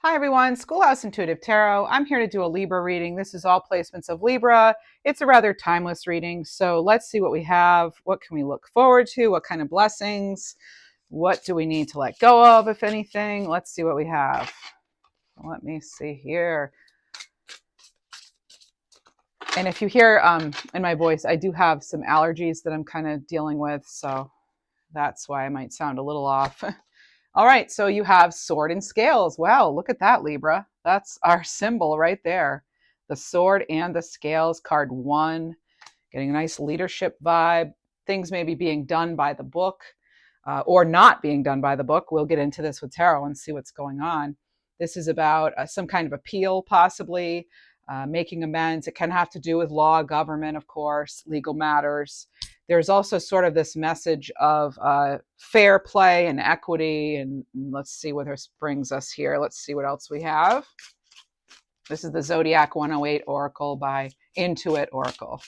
Hi everyone, Schoolhouse Intuitive Tarot. I'm here to do a Libra reading. This is all placements of Libra. It's a rather timeless reading, so let's see what we have. What can we look forward to? What kind of blessings? What do we need to let go of, if anything? Let's see what we have. Let me see here. And if you hear in my voice, I do have some allergies that I'm kind of dealing with, so that's why I might sound a little off. All right, so you have sword and scales. Wow, look at that, Libra. That's our symbol right there. The sword and the scales, card 1. Getting a nice leadership vibe. Things maybe being done by the book or not being done by the book. We'll get into this with tarot and see what's going on. This is about some kind of appeal, possibly, making amends. It can have to do with law, government, of course, legal matters. There's also sort of this message of fair play and equity. And let's see what this brings us here. Let's see what else we have. This is the Zodiac 108 Oracle by Intuit Oracle.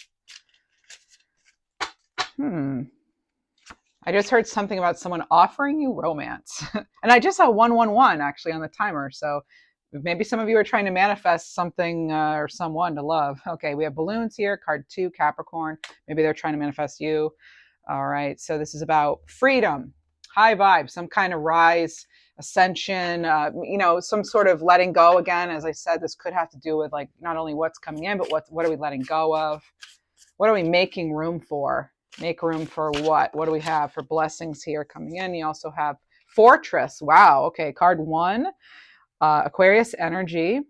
I just heard something about someone offering you romance. And I just saw 111 actually on the timer. So maybe some of you are trying to manifest something or someone to love. Okay, we have balloons here, card 2, Capricorn. Maybe they're trying to manifest you. All right, so this is about freedom, high vibe, some kind of rise, ascension, some sort of letting go again. As I said, this could have to do with like not only what's coming in, but what are we letting go of? What are we making room for? Make room for what? What do we have for blessings here coming in? You also have Fortress. Wow, okay, card 1. Aquarius energy.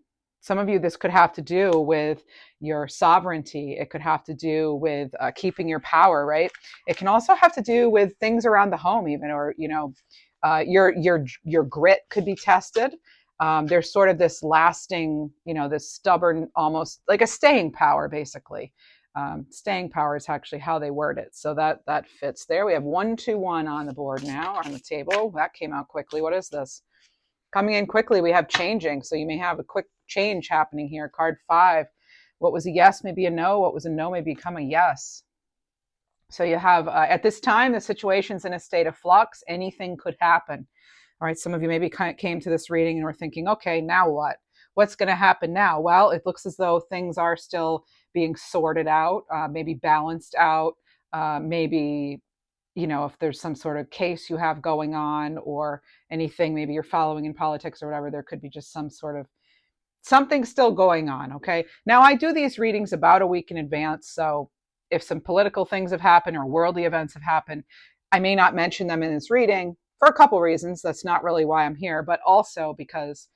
Some of you, this could have to do with your sovereignty. It could have to do with keeping your power, right? It can also have to do with things around the home, even, or your grit could be tested. There's sort of this lasting, this stubborn, almost like a staying power, basically. Staying power is actually how they word it, so that fits there. We have 121 on the board now, on the table. That came out quickly. What is this? Coming in quickly, we have changing. So you may have a quick change happening here. Card 5. What was a yes may be a no. What was a no may become a yes. So you have, at this time, the situation's in a state of flux. Anything could happen. All right, some of you maybe came to this reading and were thinking, okay, now what? What's going to happen now? Well, it looks as though things are still being sorted out, maybe balanced out, maybe if there's some sort of case you have going on or anything, maybe you're following in politics or whatever, there could be just some sort of something still going on. Okay. Now I do these readings about a week in advance. So if some political things have happened or worldly events have happened, I may not mention them in this reading for a couple reasons. That's not really why I'm here, but also because,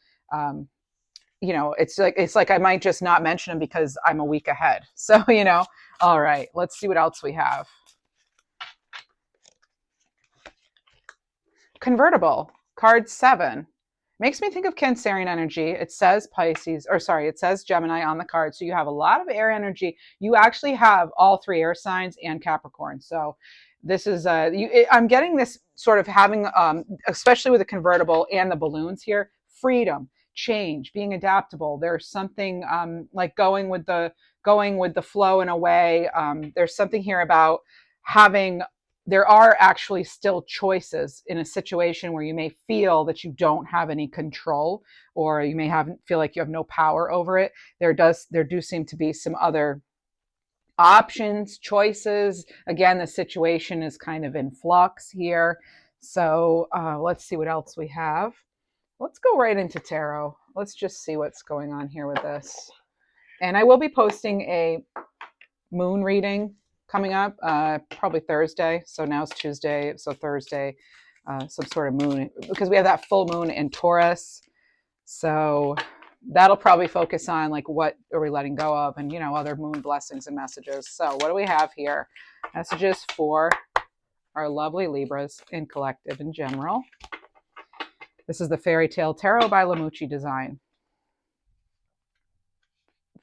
it's like I might just not mention them because I'm a week ahead. So, all right, let's see what else we have. Convertible, card 7. Makes me think of Cancerian energy. It says it says Gemini on the card. So you have a lot of air energy. You actually have all 3 air signs and Capricorn. So this is, I'm getting this sort of having, especially with the convertible and the balloons here, freedom, change, being adaptable. There's something like going with the flow in a way. There's something here about there are actually still choices in a situation where you may feel that you don't have any control, or you may feel like you have no power over it. There do seem to be some other options, choices. Again, the situation is kind of in flux here. So let's see what else we have. Let's go right into tarot. Let's just see what's going on here with this. And I will be posting a moon reading coming up probably Thursday. So now it's Tuesday, so Thursday, some sort of moon, because we have that full moon in Taurus. So that'll probably focus on like what are we letting go of, and other moon blessings and messages. So what do we have here? Messages for our lovely Libras in collective in general. This is the Fairy Tale Tarot by Lamucci Design.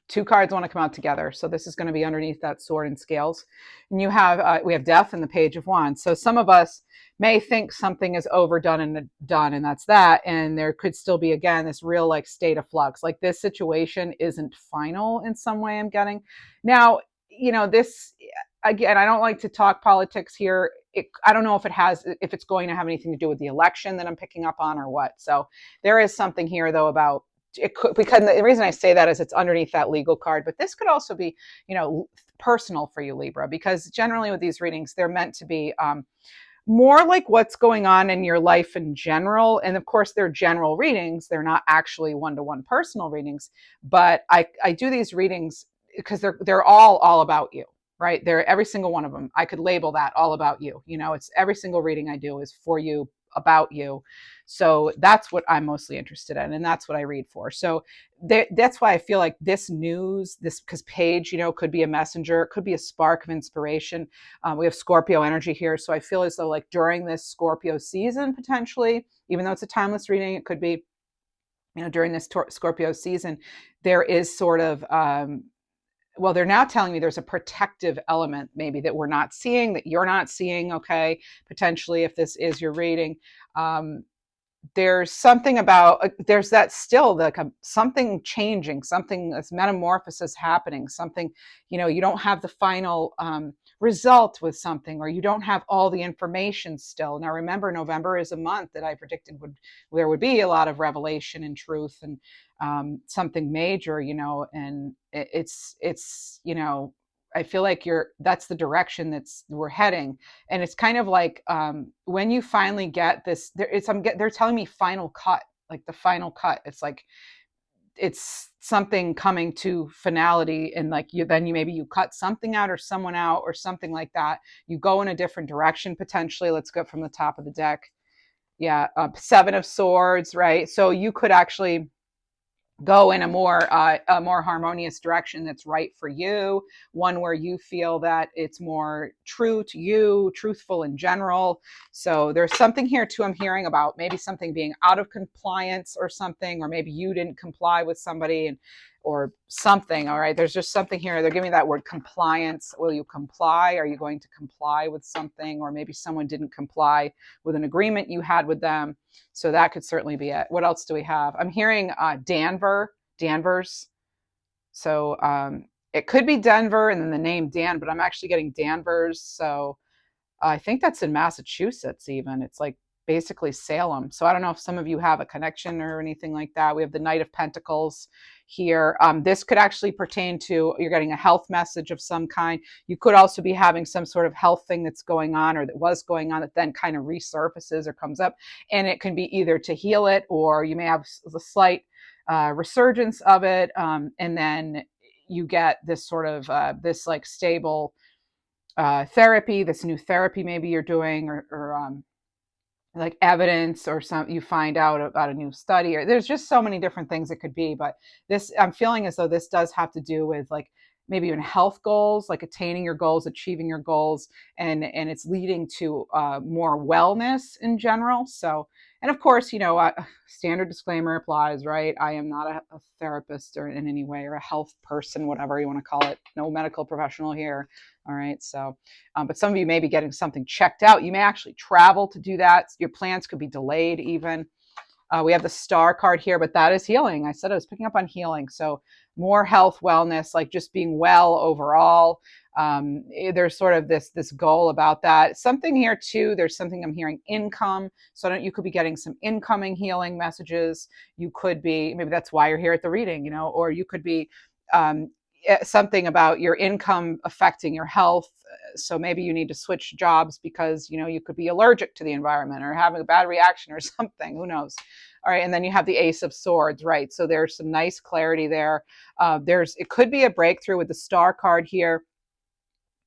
2 cards want to come out together. So this is going to be underneath that sword and scales. And we have Death and the Page of Wands. So some of us may think something is overdone and done, and that's that. And there could still be, again, this real like state of flux. Like this situation isn't final in some way, I'm getting. Now, this, again, I don't like to talk politics here I don't know if it's going to have anything to do with the election that I'm picking up on or what. So there is something here though about it could, because the reason I say that is it's underneath that legal card, but this could also be, personal for you, Libra, because generally with these readings, they're meant to be more like what's going on in your life in general. And of course, they're general readings. They're not actually one-to-one personal readings, but I do these readings because they're all about you, right? They're every single one of them. I could label that all about you. It's every single reading I do is for you, about you. So that's what I'm mostly interested in, and that's what I read for. So that's why I feel like this news, this, because Paige, could be a messenger, it could be a spark of inspiration. We have Scorpio energy here, so I feel as though like during this Scorpio season, potentially, even though it's a timeless reading, it could be, during this Scorpio season, there is sort of well, they're now telling me there's a protective element maybe that we're not seeing, that you're not seeing, okay, potentially, if this is your reading. There's something about, there's that still, like something changing, something, this metamorphosis happening, something, you don't have the final result with something, or you don't have all the information still. Now, remember, November is a month that I predicted there would be a lot of revelation and truth and something major, and it's, I feel like that's the direction we're heading. And it's kind of like when you finally get this, they're telling me final cut, like the final cut. It's like it's something coming to finality, and like maybe you cut something out or someone out or something like that. You go in a different direction potentially. Let's go from the top of the deck. Yeah, Seven of Swords, right? So you could actually go in a more harmonious direction that's right for you, one where you feel that it's more true to you, truthful in general. So there's something here too I'm hearing about maybe something being out of compliance or something, or maybe you didn't comply with somebody or something. All right, there's just something here. They're giving me that word compliance. Will you comply? Are you going to comply with something? Or maybe someone didn't comply with an agreement you had with them. So that could certainly be it. What else do we have? I'm hearing Danvers. So it could be Denver and then the name Dan, but I'm actually getting Danvers. So I think that's in Massachusetts even. It's like basically Salem. So I don't know if some of you have a connection or anything like that. We have the Knight of Pentacles here. This could actually pertain to, you're getting a health message of some kind. You could also be having some sort of health thing that's going on or that was going on that then kind of resurfaces or comes up. And it can be either to heal it, or you may have a slight resurgence of it. And then you get this sort of, this like stable therapy, this new therapy maybe you're doing, or like evidence, or you find out about a new study, or there's just so many different things it could be. But this, I'm feeling as though this does have to do with like maybe even health goals, like attaining your goals, achieving your goals, and it's leading to more wellness in general. So, and of course, standard disclaimer applies, right? I am not a therapist or in any way, or a health person, whatever you want to call it. No medical professional here. All right. So, but some of you may be getting something checked out. You may actually travel to do that. Your plans could be delayed even. We have the Star card here, but that is healing. I said I was picking up on healing. So more health, wellness, like just being well overall. There's sort of this goal about that. Something here too. There's something I'm hearing, income. So you could be getting some incoming healing messages. You could be, maybe that's why you're here at the reading, or you could be something about your income affecting your health. So maybe you need to switch jobs because you could be allergic to the environment or having a bad reaction or something. Who knows? All right, and then you have the Ace of Swords, right? So there's some nice clarity there. It could be a breakthrough with the Star card here.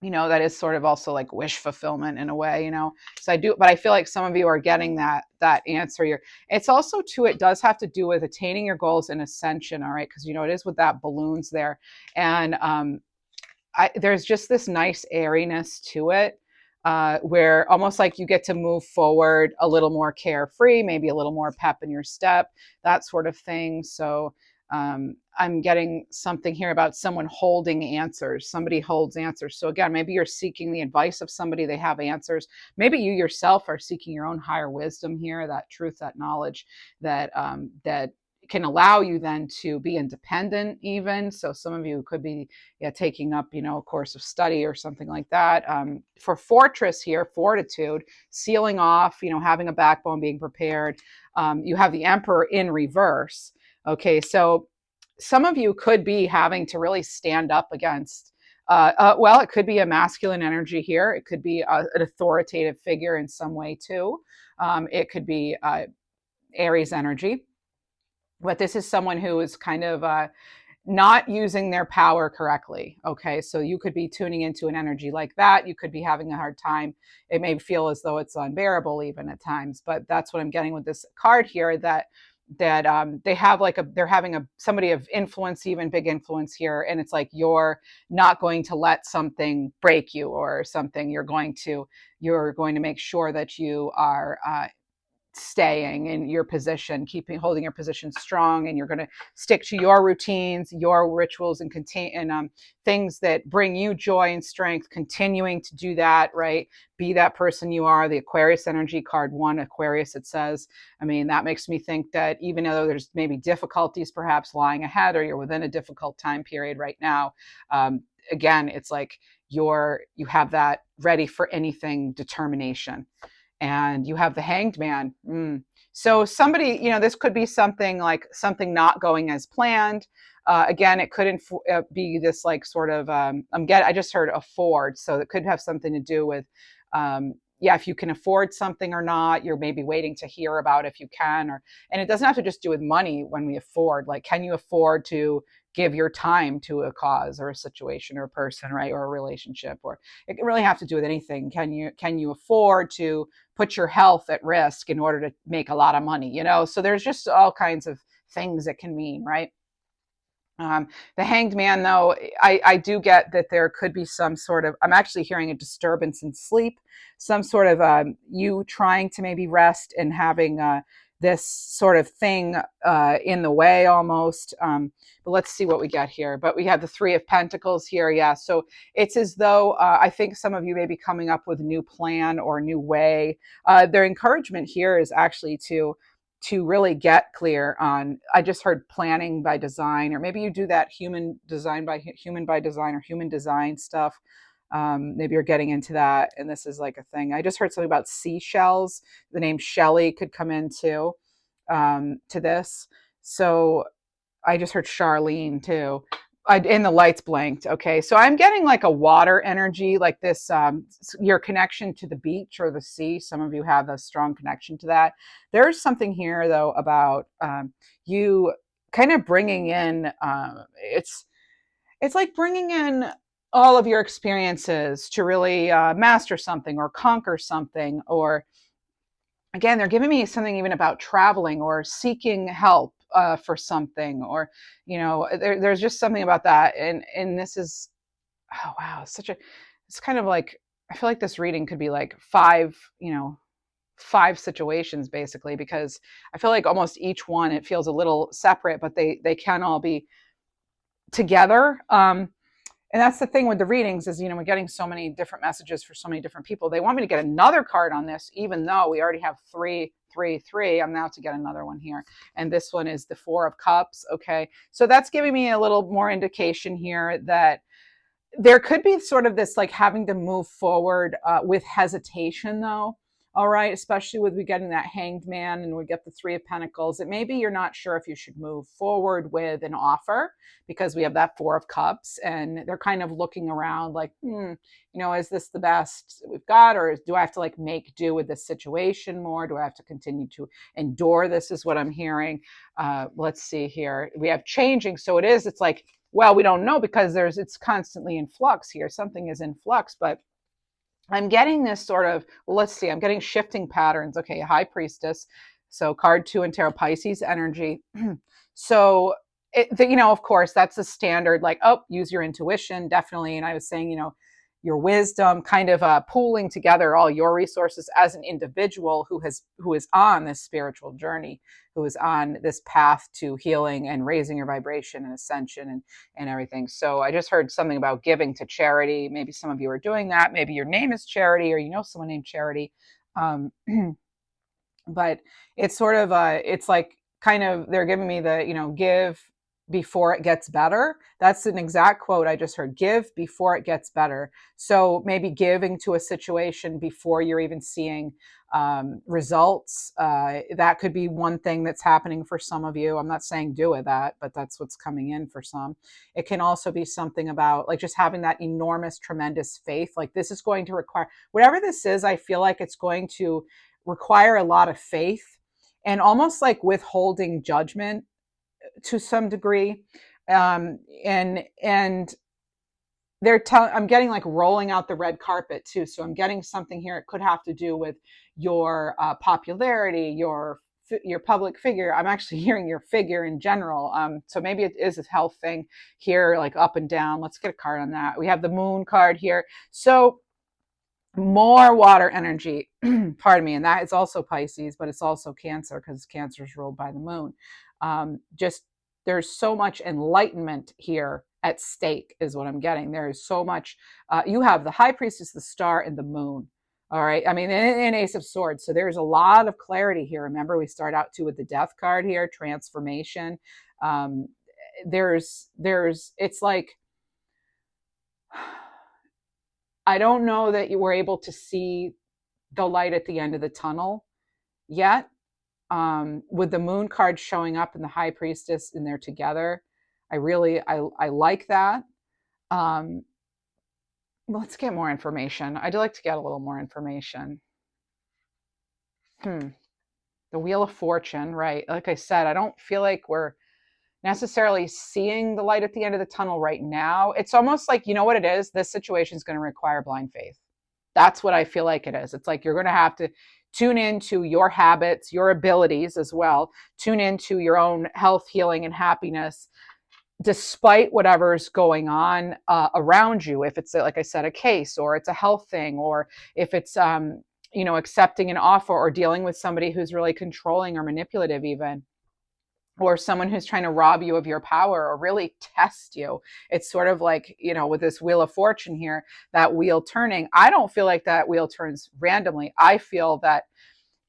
That is sort of also like wish fulfillment in a way, So but I feel like some of you are getting that answer here. It's also too, it does have to do with attaining your goals and ascension, all right? Because it is with that balloons there. And there's just this nice airiness to it, where almost like you get to move forward a little more carefree, maybe a little more pep in your step, that sort of thing. So I'm getting something here about someone holding answers. Somebody holds answers. So again, maybe you're seeking the advice of somebody, they have answers. Maybe you yourself are seeking your own higher wisdom here, that truth, that knowledge, that can allow you then to be independent even. So some of you could be taking up, a course of study or something like that. For fortress here, fortitude, sealing off, having a backbone, being prepared. You have the emperor in reverse. Okay, so some of you could be having to really stand up against, well, it could be a masculine energy here. It could be an authoritative figure in some way too. It could be Aries energy. But this is someone who is kind of not using their power correctly. Okay, so you could be tuning into an energy like that. You could be having a hard time. It may feel as though it's unbearable even at times, but that's what I'm getting with this card here, that they have like they're having somebody of influence, even big influence here, and it's like you're not going to let something break you or something. You're going to make sure that you are staying in your position, holding your position strong, and you're going to stick to your routines, your rituals, and things that bring you joy and strength, continuing to do that, right? Be that person you are. The Aquarius energy, card 1, Aquarius, it says. I mean, that makes me think that even though there's maybe difficulties perhaps lying ahead, or you're within a difficult time period right now, again, it's like you have that ready for anything determination. And you have the Hanged Man. So somebody, this could be something like something not going as planned. Again, it couldn't be this like sort of, I just heard afford. So it could have something to do with, if you can afford something or not. You're maybe waiting to hear about if you can, and it doesn't have to just do with money when we afford. Like, can you afford to give your time to a cause or a situation or a person, right? Or a relationship, or it can really have to do with anything. Can you afford to put your health at risk in order to make a lot of money? So there's just all kinds of things it can mean, right? The Hanged Man, though, I do get that there could be some sort of, I'm actually hearing a disturbance in sleep, some sort of you trying to maybe rest and having this sort of thing in the way almost. But let's see what we get here. But we have the Three of Pentacles here. Yeah. So it's as though I think some of you may be coming up with a new plan or a new way. Their encouragement here is actually to really get clear on, I just heard planning by design, or maybe you do that human by design or human design stuff. Maybe you're getting into that, and this is like a thing. I just heard something about seashells. The name Shelley could come into to this. So I just heard Charlene too. And the lights blinked. Okay, so I'm getting like a water energy, like this, your connection to the beach or the sea. Some of you have a strong connection to that. There's something here though about you kind of bringing in. It's like bringing in all of your experiences to really master something or conquer something, or again, they're giving me something even about traveling or seeking help for something, or there's just something about that, and this is, oh wow, it's kind of like, I feel like this reading could be like five situations basically, because I feel like almost each one, it feels a little separate, but they can all be together. And that's the thing with the readings is, we're getting so many different messages for so many different people. They want me to get another card on this, even though we already have three. I'm now to get another one here. And this one is the Four of Cups. Okay. So that's giving me a little more indication here that there could be sort of this like having to move forward with hesitation though. All right, especially with we getting that Hanged Man and we get the Three of Pentacles. It maybe you're not sure if you should move forward with an offer because we have that Four of Cups, and they're kind of looking around like, is this the best we've got, or do I have to like make do with this situation more? Do I have to continue to endure this? Is what I'm hearing. Let's see here. We have changing, so it's like, well, we don't know because it's constantly in flux here. Something is in flux, but I'm getting this sort of, let's see, I'm getting shifting patterns. Okay, High Priestess. So card 2 in Tarot, Pisces energy. So, of course, that's a standard, like, use your intuition, definitely. And I was saying, your wisdom, kind of pooling together all your resources as an individual who is on this spiritual journey, who is on this path to healing and raising your vibration and ascension and everything. So I just heard something about giving to charity. Maybe some of you are doing that. Maybe your name is Charity, or someone named Charity. But it's sort of it's like kind of, they're giving me the, give before it gets better. That's an exact quote I just heard. Give before it gets better. So maybe giving to a situation before you're even seeing results. That could be one thing that's happening for some of you. I'm not saying do it that, but that's what's coming in for some. It can also be something about like just having that enormous, tremendous faith. Like this is going to require, whatever this is, I feel like it's going to require a lot of faith and almost like withholding judgment to some degree. And they're telling, I'm getting like rolling out the red carpet too. So I'm getting something here. It could have to do with your popularity, your public figure. I'm actually hearing your figure in general. So maybe it is a health thing here, like up and down. Let's get a card on that. We have the moon card here. So more water energy, pardon me. And that is also Pisces, but it's also Cancer because Cancer is ruled by the moon. Just there's so much enlightenment here at stake is what I'm getting. There is so much. You have the High Priestess, the Star, and the Moon. All right. I mean, and Ace of Swords. So there's a lot of clarity here. Remember, we start out too with the Death card here, transformation. It's like, I don't know that you were able to see the light at the end of the tunnel yet. With the moon card showing up and the High Priestess and they're together, I like that. Let's get more information. I'd like to get a little more information. The Wheel of Fortune, right? Like I said, I don't feel like we're necessarily seeing the light at the end of the tunnel right now. It's almost like, you know what it is? This situation is going to require blind faith. That's what I feel like it is. It's like you're going to have to tune into your habits, your abilities as well, tune into your own health, healing, and happiness, despite whatever's going on around you. If it's, like I said, a case, or it's a health thing, or if it's, accepting an offer or dealing with somebody who's really controlling or manipulative even, or someone who's trying to rob you of your power or really test you. It's sort of like, with this Wheel of Fortune here, that wheel turning. I don't feel like that wheel turns randomly. I feel that,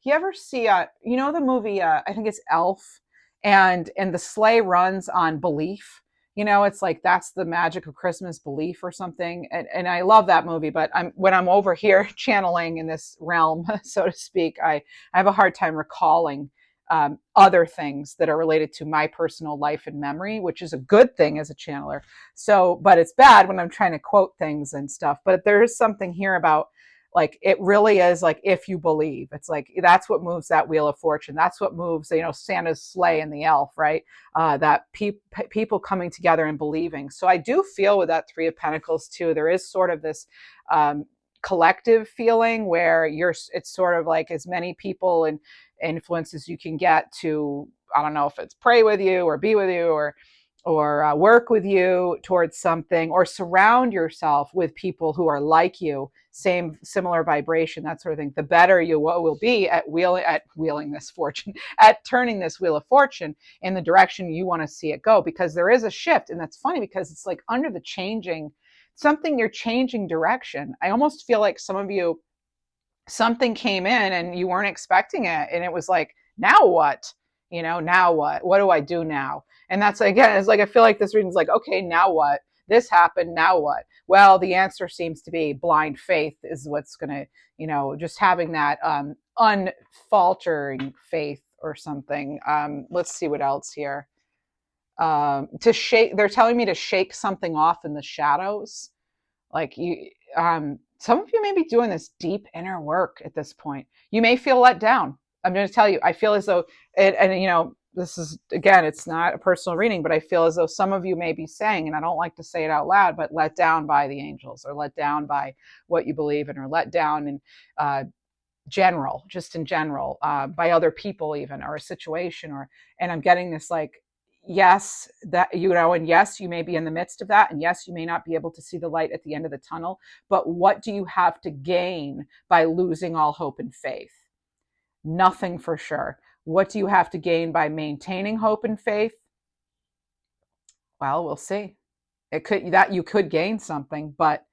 you ever see, the movie, I think it's Elf, and the sleigh runs on belief. It's like, that's the magic of Christmas, belief or something. And I love that movie, but when I'm over here channeling in this realm, so to speak, I have a hard time recalling other things that are related to my personal life and memory, which is a good thing as a channeler. So, but it's bad when I'm trying to quote things and stuff. But there is something here about, like, it really is like, if you believe, it's like, that's what moves that Wheel of Fortune. That's what moves, Santa's sleigh and the elf, right? That people coming together and believing. So I do feel with that Three of Pentacles too, there is sort of this collective feeling where it's sort of like as many people and influences you can get to, I don't know if it's pray with you or be with you or work with you towards something, or surround yourself with people who are like you, similar vibration, that sort of thing. The better you will be at wheeling this fortune, at turning this Wheel of Fortune in the direction you want to see it go, because there is a shift. And that's funny because it's like under the changing, you're changing direction. I almost feel like some of you, something came in and you weren't expecting it, and it was like, now what? Now what do I do now? And that's, again, it's like, I feel like this reading's like, okay, now what? This happened, now what? Well, the answer seems to be blind faith is what's gonna, just having that unfaltering faith or something. Let's see what else here. To shake, they're telling me to shake something off in the shadows. Like some of you may be doing this deep inner work at this point. You may feel let down. I'm going to tell you, I feel as though this is, again, it's not a personal reading, but I feel as though some of you may be saying, and I don't like to say it out loud, but let down by the angels, or let down by what you believe in, or let down in just in general, by other people even, or a situation, and I'm getting this like, yes, that, and yes, you may be in the midst of that, and yes, you may not be able to see the light at the end of the tunnel, but what do you have to gain by losing all hope and faith? Nothing, for sure. What do you have to gain by maintaining hope and faith? Well, we'll see. You could gain something, but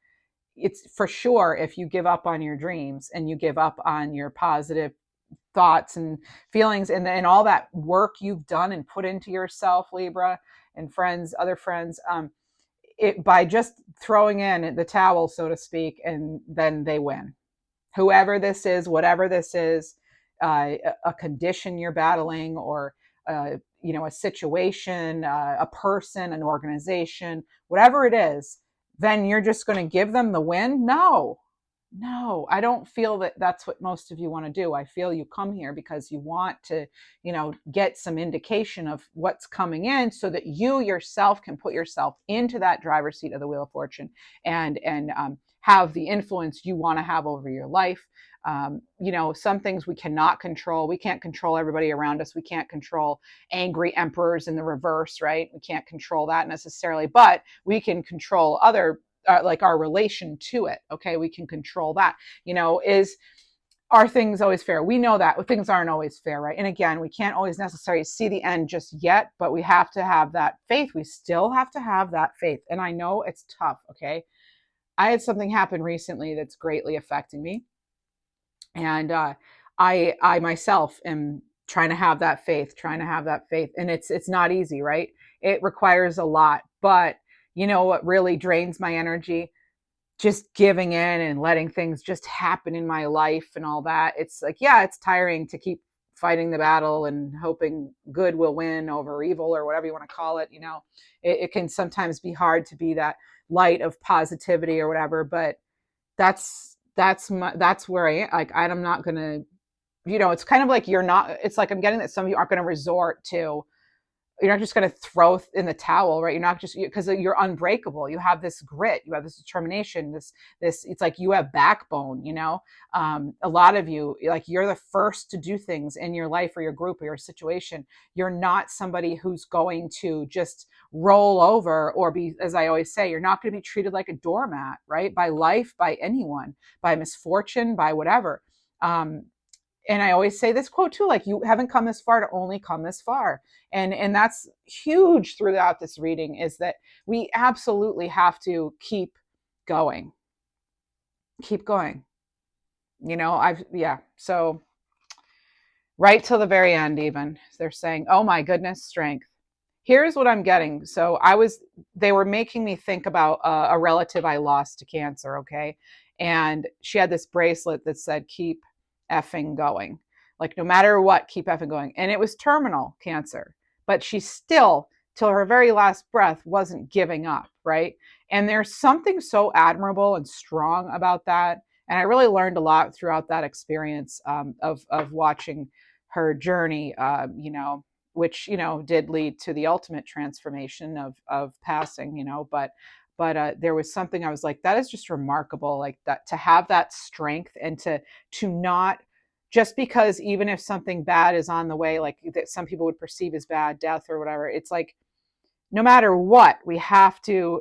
it's for sure, if you give up on your dreams and you give up on your positive thoughts and feelings and all that work you've done and put into yourself, Libra, and friends, other friends, it by just throwing in the towel, so to speak, and then they win. Whoever this is, whatever this is, a condition you're battling, or a situation, a person, an organization, whatever it is, then you're just going to give them the win? No, I don't feel that that's what most of you want to do. I feel you come here because you want to, get some indication of what's coming in so that you yourself can put yourself into that driver's seat of the Wheel of Fortune and have the influence you want to have over your life. Some things we cannot control. We can't control everybody around us. We can't control angry emperors in the reverse, right? We can't control that necessarily, but we can control other like our relation to it. Okay, we can control that. Are things always fair? We know that things aren't always fair, right? And again, we can't always necessarily see the end just yet, but we have to have that faith. We still have to have that faith. And I know it's tough. Okay, I had something happen recently that's greatly affecting me, and I myself am trying to have that faith, and it's not easy, right? It requires a lot, but you know what really drains my energy? Just giving in and letting things just happen in my life and all that. It's like, yeah, it's tiring to keep fighting the battle and hoping good will win over evil, or whatever you want to call it. It can sometimes be hard to be that light of positivity or whatever, but that's where I am. Like, I'm not gonna, it's kind of like it's like I'm getting that some of you aren't going to resort to, you're not just going to throw in the towel, right? You're not just, because you're unbreakable. You have this grit, you have this determination, it's like you have backbone. A lot of you, like, you're the first to do things in your life or your group or your situation. You're not somebody who's going to just roll over or be, as I always say, you're not going to be treated like a doormat, right? By life, by anyone, by misfortune, by whatever. And I always say this quote too, like, you haven't come this far to only come this far. And that's huge throughout this reading, is that we absolutely have to keep going. Keep going. So right till the very end, even they're saying, oh my goodness, strength. Here's what I'm getting. So they were making me think about a relative I lost to cancer. Okay. And she had this bracelet that said, keep effing going. Like, no matter what, keep effing going. And it was terminal cancer, but she still, till her very last breath, wasn't giving up, right? And there's something so admirable and strong about that. And I really learned a lot throughout that experience, of watching her journey, which did lead to the ultimate transformation of passing, but there was something I was like, that is just remarkable, like that, to have that strength, and to not, just because even if something bad is on the way, like that some people would perceive as bad, death or whatever, it's like, no matter what, we have to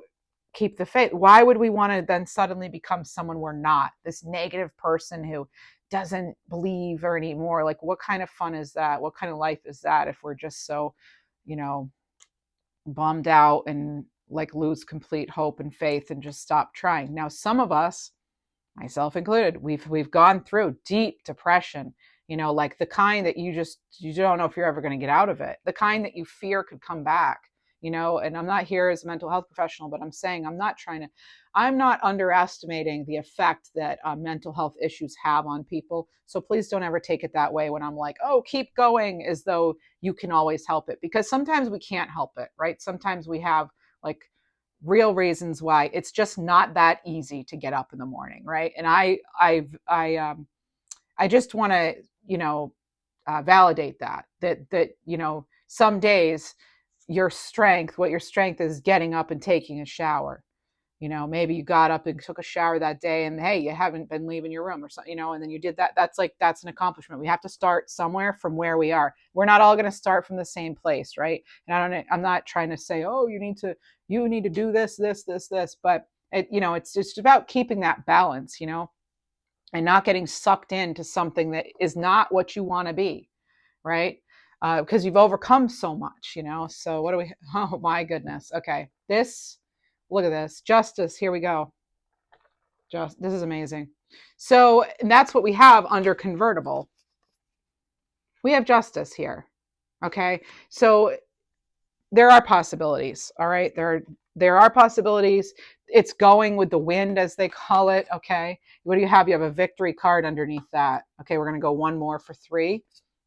keep the faith. Why would we want to then suddenly become someone we're not, this negative person who doesn't believe or anymore? Like, what kind of fun is that? What kind of life is that if we're just so, bummed out and like lose complete hope and faith and just stop trying? Now, some of us, myself included, we've gone through deep depression, like the kind that you don't know if you're ever going to get out of it, the kind that you fear could come back. And I'm not here as a mental health professional, but I'm saying, I'm not underestimating the effect that mental health issues have on people. So please don't ever take it that way when I'm like, oh, keep going, as though you can always help it, because sometimes we can't help it, right? Sometimes we have like real reasons why it's just not that easy to get up in the morning, right? And I just want to, validate that some days what your strength is getting up and taking a shower. Maybe you got up and took a shower that day, and hey, you haven't been leaving your room or something, and then you did that. That's an accomplishment. We have to start somewhere from where we are. We're not all going to start from the same place, right? And I'm not trying to say, oh, you need to do this, but it's just about keeping that balance, and not getting sucked into something that is not what you want to be, right? Because you've overcome so much, So what do we? Oh my goodness. Okay, look at this. Justice. Here we go. This is amazing. So, and that's what we have under convertible. We have justice here. Okay. So there are possibilities. All right. There are possibilities. It's going with the wind, as they call it. Okay. What do you have? You have a victory card underneath that. Okay. We're going to go one more for 3.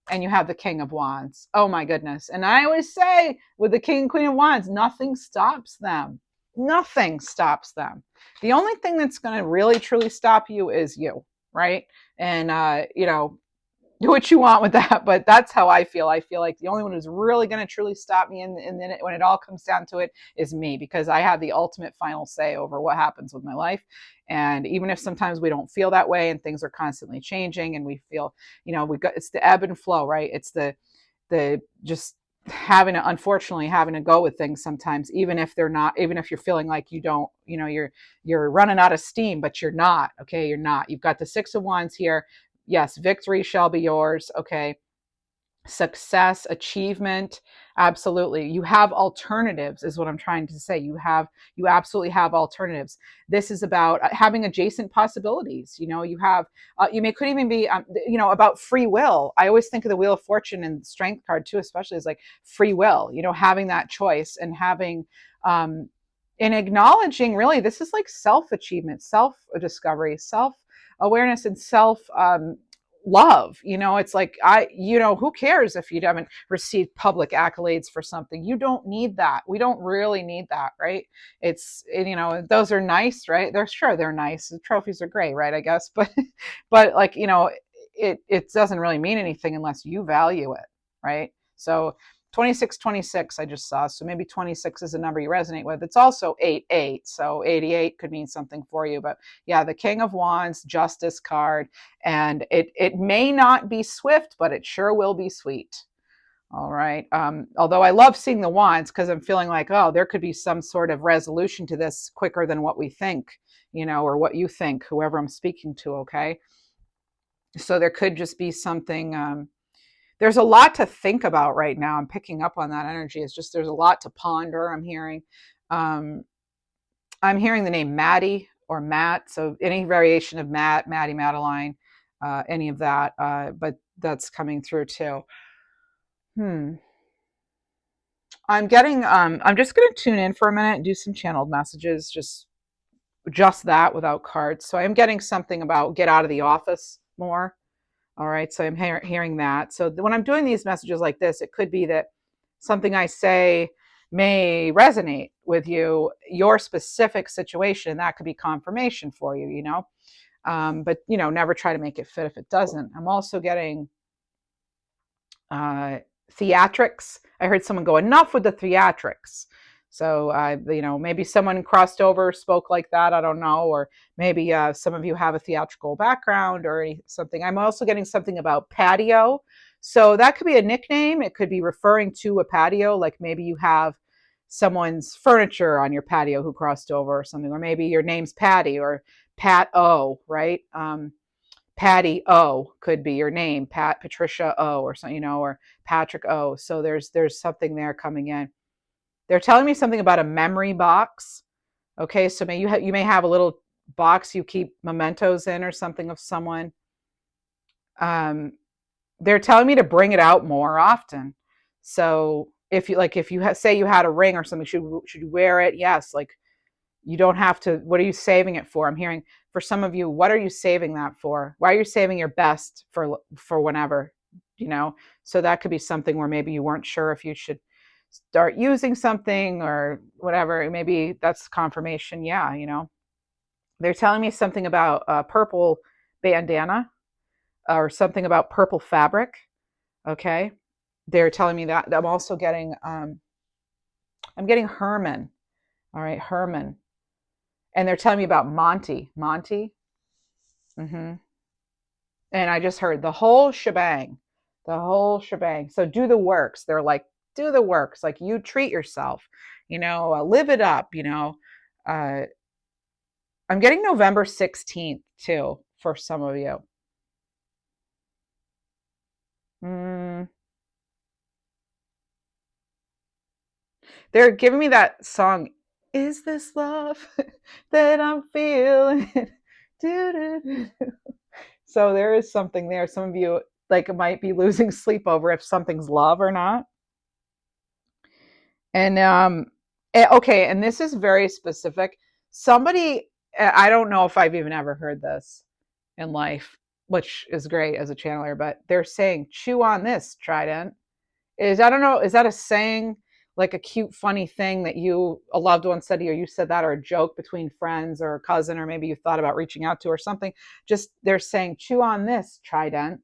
And you have the King of Wands. Oh my goodness. And I always say with the King and Queen of Wands, nothing stops them. Nothing stops them. The only thing that's going to really truly stop you is you, right? And do what you want with that, but that's how I feel. I feel like the only one who's really going to truly stop me, and then when it all comes down to it, is me, because I have the ultimate final say over what happens with my life. And even if sometimes we don't feel that way, and things are constantly changing, and we feel, we got, it's the ebb and flow, right? It's the just unfortunately having to go with things sometimes, even if they're not, even if you're feeling like you don't, you're running out of steam, but you're not. Okay, you're not. You've got the 6 of Wands here. Yes, victory shall be yours. Okay. Success, achievement. Absolutely. You have alternatives, is what I'm trying to say. You absolutely have alternatives. This is about having adjacent possibilities. You have, could even be, about free will. I always think of the Wheel of Fortune and Strength card too, especially as like free will, having that choice and having, and acknowledging really this is like self-achievement, self-discovery, self-awareness, and love. It's like, who cares if you haven't received public accolades for something? You don't need that. We don't really need that, right? Those are nice, right? They're nice. The trophies are great, right? I guess, but like, it doesn't really mean anything unless you value it, right? So 2626 I just saw, so maybe 26 is a number you resonate with. It's also 88, so 88 could mean something for you. But yeah, the King of Wands, Justice card, and it may not be swift, but it sure will be sweet. All right. Although I love seeing the wands, because I'm feeling like, oh, there could be some sort of resolution to this quicker than what we think, or what you think, whoever I'm speaking to. Okay. So there could just be something. There's a lot to think about right now. I'm picking up on that energy. It's just, there's a lot to ponder. Um, I'm hearing the name Maddie or Matt. So any variation of Matt, Maddie, Madeline, any of that. But that's coming through too. I'm getting, I'm just going to tune in for a minute and do some channeled messages, just that without cards. So I'm getting something about get out of the office more. All right. So I'm hearing that. So when I'm doing these messages like this, it could be that something I say may resonate with you, your specific situation. That could be confirmation for you, but, never try to make it fit if it doesn't. I'm also getting theatrics. I heard someone go, enough with the theatrics. So, maybe someone crossed over, spoke like that. I don't know. Or maybe some of you have a theatrical background or something. I'm also getting something about patio. So that could be a nickname. It could be referring to a patio. Like maybe you have someone's furniture on your patio who crossed over or something. Or maybe your name's Patty or Pat O, right? Patty O could be your name, Patricia O, or something, or Patrick O. So there's something there coming in. They're telling me something about a memory box. Okay, so you may have a little box you keep mementos in or something of someone. They're telling me to bring it out more often. So if you say you had a ring or something, should you wear it? Yes, like you don't have to. What are you saving it for? I'm hearing for some of you, what are you saving that for? Why are you saving your best for whenever? So that could be something where maybe you weren't sure if you should start using something or whatever. Maybe that's confirmation. Yeah, they're telling me something about purple bandana or something about purple fabric. Okay, they're telling me that. I'm also getting I'm getting Herman. All right, Herman. And they're telling me about Monty. Monty. Mm-hmm. And I just heard the whole shebang. The whole shebang. So do the works. They're like, do the works. Like you treat yourself, live it up, Uh, I'm getting November 16th too for some of you. Mm. They're giving me that song, Is This Love That I'm Feeling? So there is something there. Some of you, like might be losing sleep over if something's love or not. And okay, and this is very specific. Somebody, I don't know if I've even ever heard this in life, which is great as a channeler, but they're saying, chew on this, Trident. I don't know, is that a saying, like a cute, funny thing that a loved one said to you, or you said that, or a joke between friends or a cousin, or maybe you thought about reaching out to or something? Just they're saying, chew on this, Trident.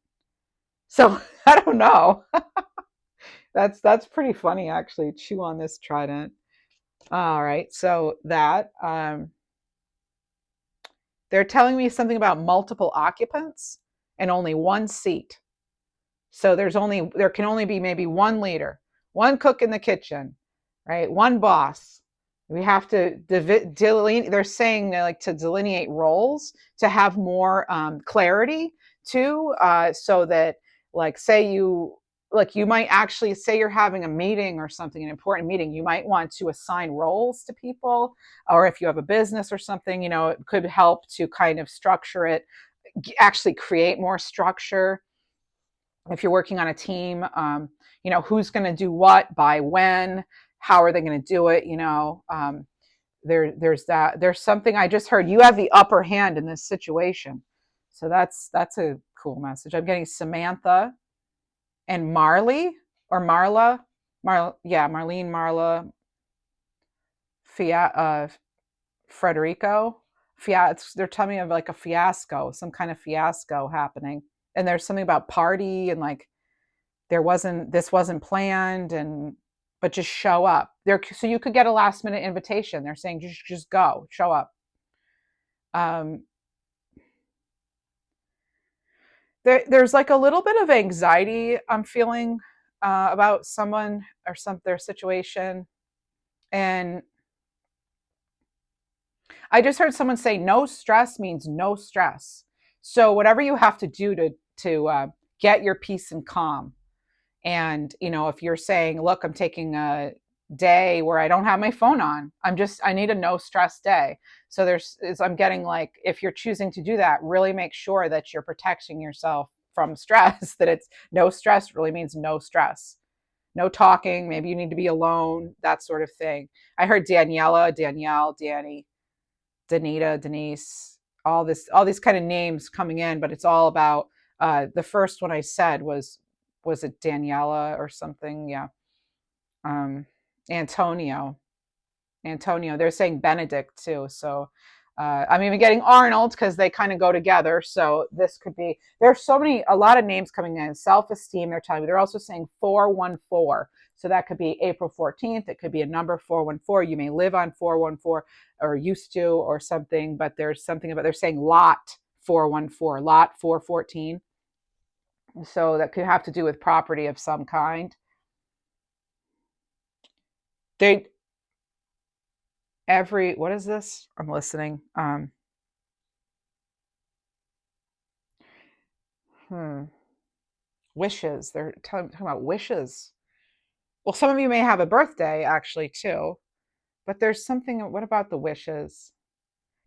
So I don't know. That's pretty funny, actually. Chew on this, Trident. All right. So that they're telling me something about multiple occupants and only one seat. So there can only be maybe one leader, one cook in the kitchen, right? One boss. We have to delineate. They're saying they like to delineate roles to have more clarity too, so that like say you like you might actually say you're having a meeting or something, an important meeting. You might want to assign roles to people, or if you have a business or something, it could help to kind of structure it, actually create more structure if you're working on a team. Who's going to do what by when, how are they going to do it, there's that. There's something I just heard, you have the upper hand in this situation. So that's a cool message. I'm getting Samantha and Marley, or Marlene, Marla, Frederico. They're telling me of like a fiasco, some kind of fiasco happening. And there's something about party and like this wasn't planned, and but just show up there. So you could get a last minute invitation. They're saying just go, show up. Um, there's like a little bit of anxiety I'm feeling about someone or their situation, and I just heard someone say no stress means no stress. So whatever you have to do to get your peace and calm. And, if you're saying, look, I'm taking a day where I don't have my phone on, I need a no stress day. So I'm getting like, if you're choosing to do that, really make sure that you're protecting yourself from stress, that it's no stress really means no stress, no talking. Maybe you need to be alone, that sort of thing. I heard Daniela, Danielle, Danny, Danita, Denise, all these kind of names coming in, but it's all about the first one I said was it Daniela or something? Yeah. Um, Antonio. Antonio. They're saying Benedict too. So I'm even getting Arnold because they kind of go together. So this could be, there's a lot of names coming in. Self-esteem, they're telling me. They're also saying 414. So that could be April 14th. It could be a number 414. You may live on 414 or used to or something, but there's something about, they're saying lot 414, lot 414. So that could have to do with property of some kind. They what is this? I'm listening. Hmm. Wishes. They're talking about wishes. Well, some of you may have a birthday actually too, but there's something. What about the wishes?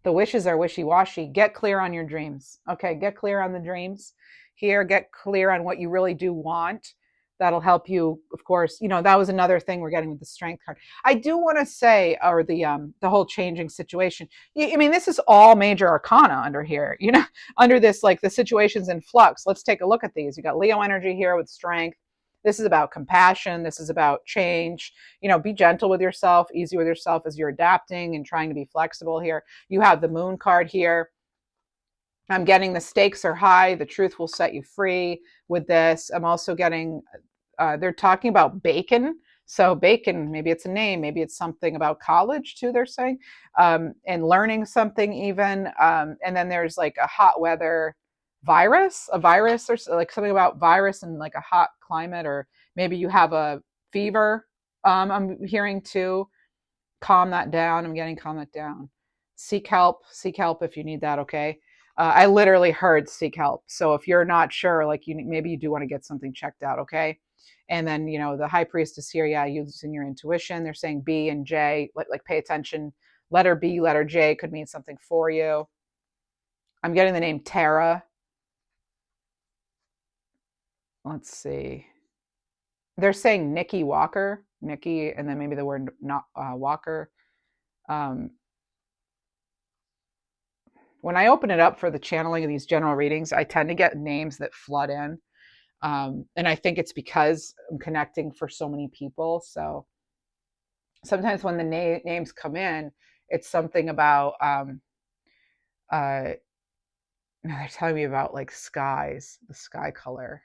The wishes are wishy-washy. Get clear on your dreams. Okay, get clear on the dreams here. Get clear on what you really do want. That'll help you, of course. That was another thing we're getting with the strength card. I do want to say, or the whole changing situation. I mean, this is all major arcana under here. Under this, like the situation's in flux. Let's take a look at these. You got Leo energy here with strength. This is about compassion. This is about change. Be gentle with yourself, easy with yourself as you're adapting and trying to be flexible here. You have the moon card here. I'm getting the stakes are high. The truth will set you free with this. I'm also getting, they're talking about bacon. So bacon, maybe it's a name, maybe it's something about college too, they're saying, and learning something even. And then there's like a hot weather a virus or like something about virus and like a hot climate, or maybe you have a fever. I'm hearing too. Calm that down. I'm getting calm that down. Seek help. Seek help if you need that. Okay. I literally heard seek help. So if you're not sure, like maybe you do want to get something checked out. Okay. And then, the high priestess here, yeah, using your intuition. They're saying B and J, like pay attention. Letter B, letter J could mean something for you. I'm getting the name Tara. let's see. They're saying Nikki Walker, Nikki, and then maybe the word not Walker. Um, when I open it up for the channeling of these general readings, I tend to get names that flood in. And I think it's because I'm connecting for so many people. So sometimes when the names come in, it's something about, they're telling me about like skies, the sky color,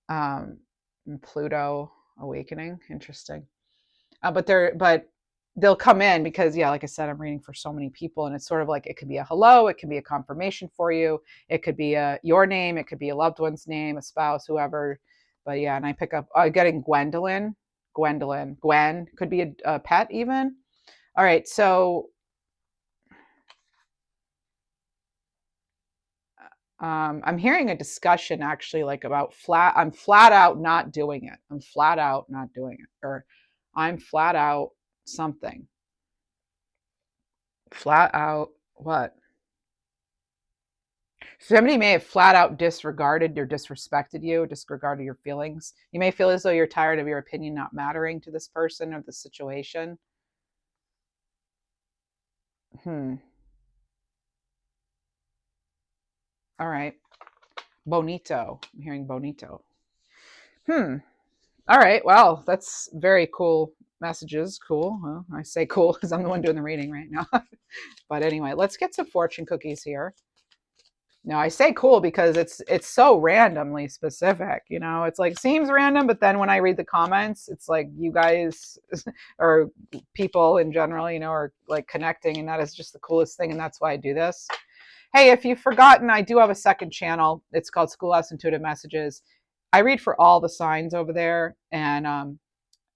um, and Pluto awakening. Interesting. But they'll come in because, yeah, like I said, I'm reading for so many people, and it's sort of like it could be a hello, it could be a confirmation for you, it could be your name, it could be a loved one's name, a spouse, whoever. But yeah, and I pick up getting Gwen could be a pet even. All right, so I'm hearing a discussion actually like about I'm flat out not doing it. I'm flat out not doing it, or I'm flat out something. Flat out what? Somebody may have flat out disregarded or disrespected you, disregarded your feelings. You may feel as though you're tired of your opinion not mattering to this person or the situation. Hmm. All right. Bonito. I'm hearing bonito. Hmm. All right. Well, that's very cool messages. Cool. Well, I say cool because I'm the one doing the reading right now. But anyway, let's get some fortune cookies here. No, I say cool because it's so randomly specific. It's like seems random, but then when I read the comments, it's like you guys or people in general, are like connecting, and that is just the coolest thing, and that's why I do this. Hey, if you've forgotten, I do have a second channel. It's called Schoolhouse Intuitive Messages. I read for all the signs over there, and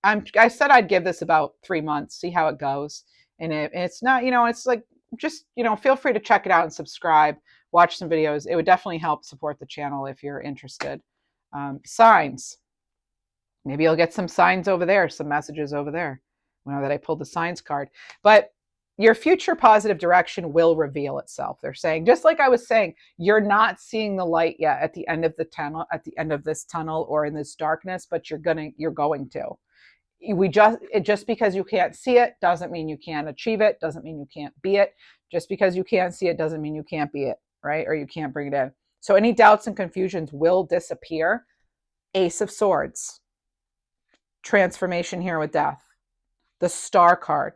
I said I'd give this about 3 months, see how it goes. And it's not, it's like just, feel free to check it out and subscribe, watch some videos. It would definitely help support the channel if you're interested. Signs. Maybe you'll get some signs over there, some messages over there. Now that I pulled the signs card. But your future positive direction will reveal itself. They're saying, just like I was saying, you're not seeing the light yet at the end of the tunnel, at the end of this tunnel or in this darkness, but you're going to. Just because you can't see it doesn't mean you can't achieve it, doesn't mean you can't be it. Just because you can't see it doesn't mean you can't be it, right? Or you can't bring it in. So any doubts and confusions will disappear. Ace of Swords, transformation here with death. The Star card.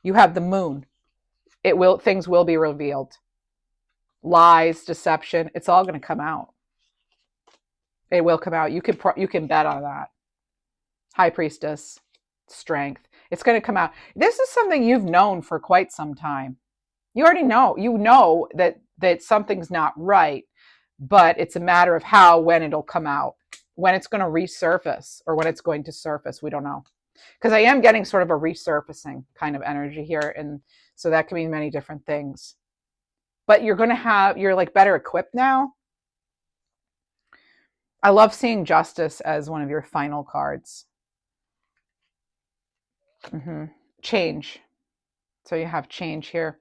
You have the Moon. Things will be revealed. Lies, deception, it's all going to come out. It will come out. You can bet on that. High Priestess, strength. It's going to come out. This is something you've known for quite some time. You already know. You know that something's not right, but it's a matter of when it'll come out, when it's going to resurface, or when it's going to surface. We don't know. Because I am getting sort of a resurfacing kind of energy here, and so that can mean many different things. But you're like better equipped now. I love seeing Justice as one of your final cards. Mm-hmm. Change. So you have change here.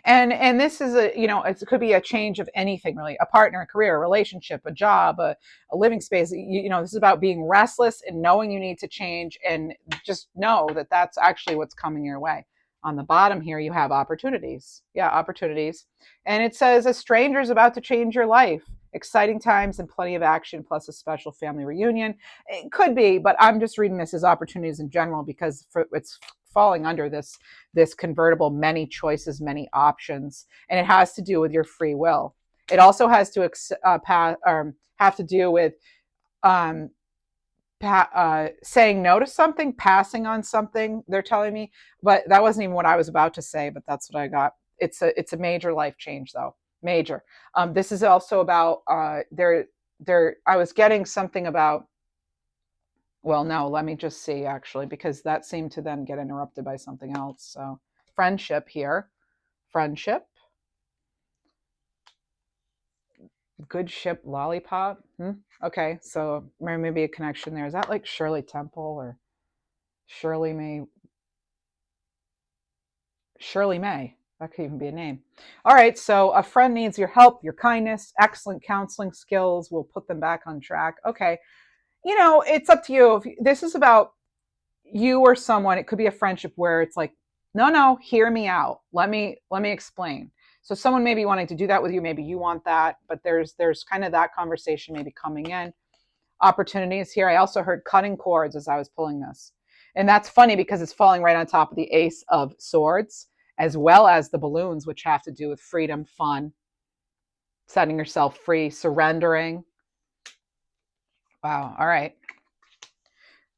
And this is it could be a change of anything really, a partner, a career, a relationship, a job, a living space. This is about being restless and knowing you need to change, and just know that that's actually what's coming your way. On the bottom here, you have opportunities. Yeah, opportunities. And it says a stranger is about to change your life. Exciting times and plenty of action, plus a special family reunion. It could be, but I'm just reading this as opportunities in general because it's falling under this convertible, many choices, many options, and it has to do with your free will. It also has to have to do with um, saying no to something, passing on something. They're telling me, but that wasn't even what I was about to say. But that's what I got. It's a major life change, though. Major. This is also about there. I was getting something about. Well, no, let me just see actually, because that seemed to then get interrupted by something else. So, friendship here. Friendship. Good ship lollipop. Okay, so maybe a connection there. Is that like Shirley Temple or Shirley May? Shirley May. That could even be a name. All right, so a friend needs your help, your kindness, excellent counseling skills will put them back on track. Okay, you know, it's up to you. If this is about you or someone, it could be a friendship where it's like, no, hear me out. Let me explain. So someone may be wanting to do that with you, maybe you want that, but there's kind of that conversation maybe coming in. Opportunities here. I also heard cutting cords as I was pulling this. And that's funny because it's falling right on top of the Ace of Swords, as well as the balloons, which have to do with freedom, fun, setting yourself free, surrendering. Wow. All right.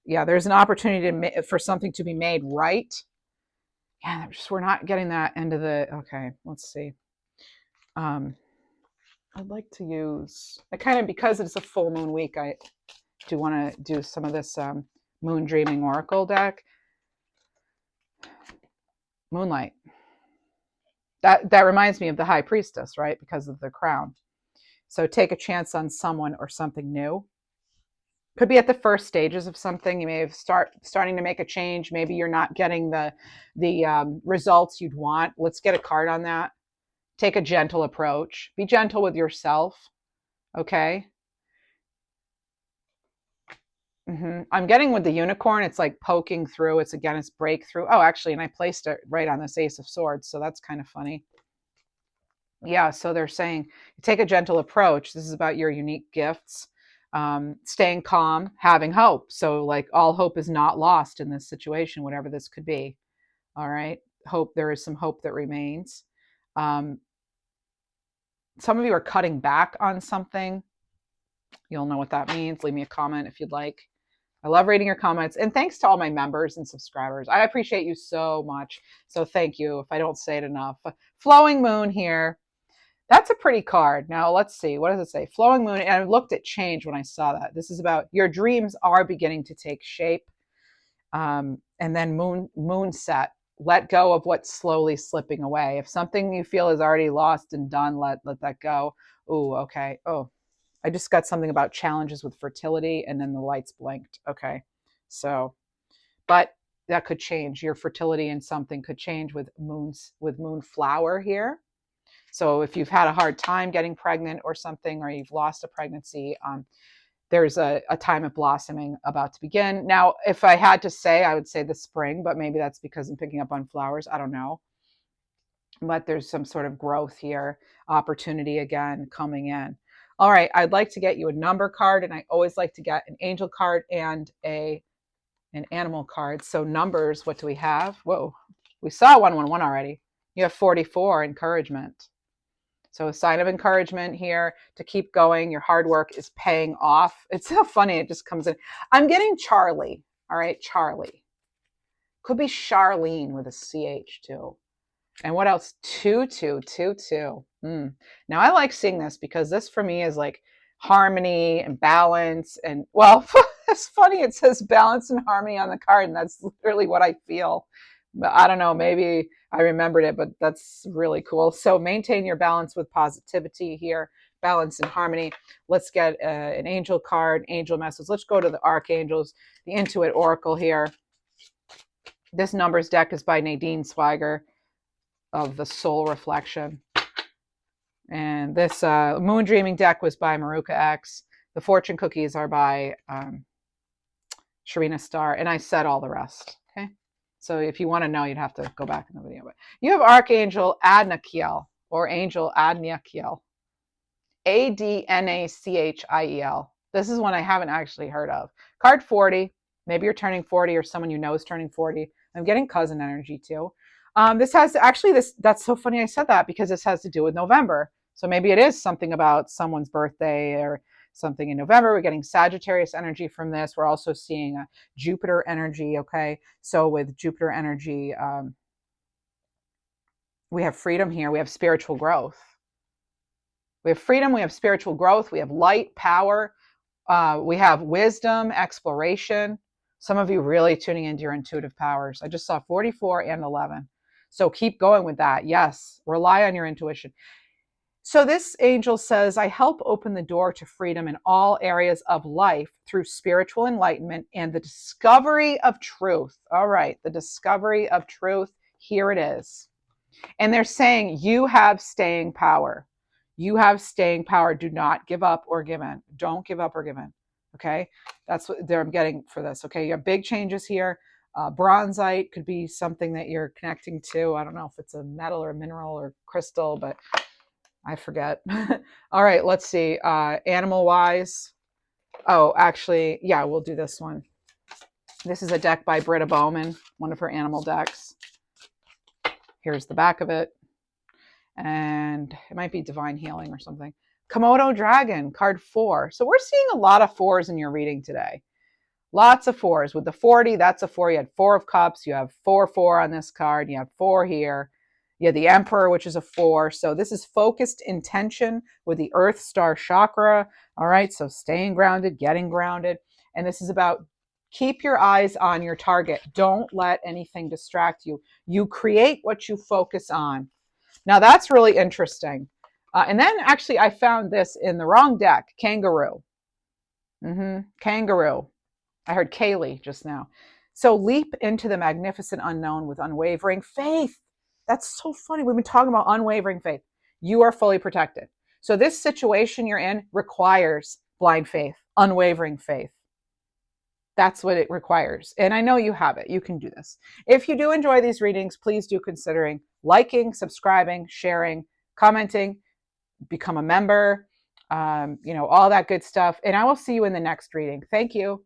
Yeah, there's an opportunity for something to be made right. Yeah, we're not getting that end of the. Okay, let's see. I'd like to use. I kind of, because it's a full moon week, I do want to do some of this Moon Dreaming Oracle deck. Moonlight. That reminds me of the High Priestess, right? Because of the crown. So take a chance on someone or something new. Could be at the first stages of something. You may have starting to make a change. Maybe you're not getting the results you'd want. Let's get a card on that. Take a gentle approach. Be gentle with yourself. Okay. I'm getting with the unicorn, it's like poking through. It's again, it's breakthrough. Oh, actually, and I placed it right on this Ace of Swords, so that's kind of funny. Yeah, so they're saying take a gentle approach. This is about your unique gifts, staying calm, having hope. So, like, all hope is not lost in this situation, whatever this could be. All right, hope, there is some hope that remains. Some of you are cutting back on something. You'll know what that means. Leave me a comment if you'd like. I love reading your comments. And thanks to all my members and subscribers. I appreciate you so much. So thank you if I don't say it enough. Flowing Moon here. That's a pretty card. Now let's see. What does it say? Flowing Moon. And I looked at change when I saw that. This is about your dreams are beginning to take shape. And then moon set. Let go of what's slowly slipping away. If something you feel is already lost and done, let that go. Oh, okay. Oh, I just got something about challenges with fertility, and then the lights blinked. Okay. So, but that could change. Your fertility and something could change with moonflower here. So if you've had a hard time getting pregnant or something, or you've lost a pregnancy, there's a time of blossoming about to begin. Now, if I had to say, I would say the spring, but maybe that's because I'm picking up on flowers. I don't know. But there's some sort of growth here, opportunity again coming in. All right, I'd like to get you a number card, and I always like to get an angel card and an animal card. So numbers, what do we have? Whoa, we saw 111 already. You have 44, encouragement. So a sign of encouragement here to keep going. Your hard work is paying off. It's so funny, it just comes in. I'm getting Charlie. All right, Charlie. Could be Charlene with a CH too. And what else? 2222. Now I like seeing this because this for me is like harmony and balance. And well, it's funny. It says balance and harmony on the card, and that's literally what I feel. But I don't know. Maybe I remembered it, but that's really cool. So maintain your balance with positivity here. Balance and harmony. Let's get an angel card, angel message. Let's go to the archangels, the Intuit Oracle here. This numbers deck is by Nadine Swiger of the Soul Reflection. And this Moon Dreaming deck was by Maruka X. The Fortune Cookies are by Sharina Starr. And I said all the rest. Okay. So if you want to know, you'd have to go back in the video. But you have Archangel Adnachiel or Angel Adnachiel. Adnachiel. This is one I haven't actually heard of. Card 40. Maybe you're turning 40 or someone you know is turning 40. I'm getting cousin energy too. This has actually that's so funny I said that because this has to do with November. So maybe it is something about someone's birthday or something in November. We're getting Sagittarius energy from this. We're also seeing a Jupiter energy. Okay. So with Jupiter energy, we have freedom here. We have spiritual growth. We have freedom. We have spiritual growth. We have light, power. We have wisdom, exploration. Some of you really tuning into your intuitive powers. I just saw 44 and 11. So keep going with that. Yes, rely on your intuition. So this angel says, I help open the door to freedom in all areas of life through spiritual enlightenment and the discovery of truth. All right, the discovery of truth. Here it is. And they're saying you have staying power. You have staying power. Do not give up or give in. Don't give up or give in. Okay. That's what I'm getting for this. Okay. You have big changes here. Bronzite could be something that you're connecting to. I don't know if it's a metal or a mineral or crystal, but I forget. All right. Let's see. Animal wise. Oh, actually, yeah, we'll do this one. This is a deck by Britta Bowman, one of her animal decks. Here's the back of it. And it might be Divine Healing or something. Komodo Dragon, card 4. So we're seeing a lot of 4s in your reading today. Lots of 4s. With the 40, that's a 4. You had 4 of Cups. You have 4 on this card. You have 4 here. You have the Emperor, which is a 4. So this is focused intention with the Earth Star chakra. All right, so staying grounded, getting grounded. And this is about keep your eyes on your target. Don't let anything distract you. You create what you focus on. Now that's really interesting. And then actually I found this in the wrong deck, Kangaroo. Kangaroo. I heard Kaylee just now. So leap into the magnificent unknown with unwavering faith. That's so funny. We've been talking about unwavering faith. You are fully protected. So this situation you're in requires blind faith, unwavering faith. That's what it requires. And I know you have it. You can do this. If you do enjoy these readings, please do considering liking, subscribing, sharing, commenting, become a member, all that good stuff. And I will see you in the next reading. Thank you.